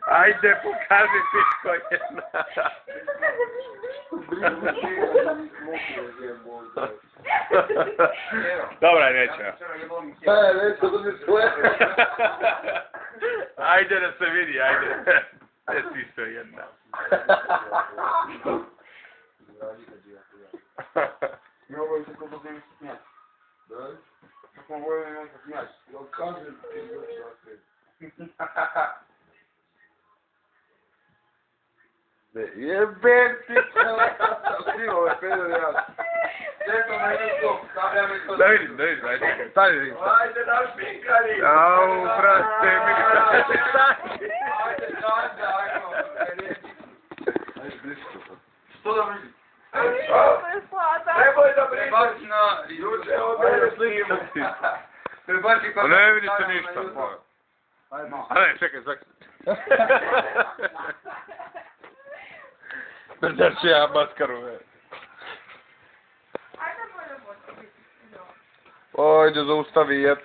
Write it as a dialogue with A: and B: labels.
A: Ajde, pokaži pičko jedna. Dobra, neću.
B: Neću, to mi svoje.
A: Ajde da se vidi, ajde. Ne piško jedna.
B: Mi ovo je tako da ne smijati. Da? Kako ovo je nekak smijati. Ja kažem ti jebem ti svi ove pedere ja. Sve to na YouTube, stavljam i to.
A: Da vidim, ajde. Stani vidim.
B: Ajde da špinkari.
A: Au, brate, mi stani.
B: Ajde, ajmo. Ajde, blisko. Što da vidim? Treboj da prebaci na juče ovdje sliku. Prebaci kod...
A: Ne vidi se ništa. A ne, čekaj. Da ću ja maskaru, ve. Ajde, zaustavi, jeb.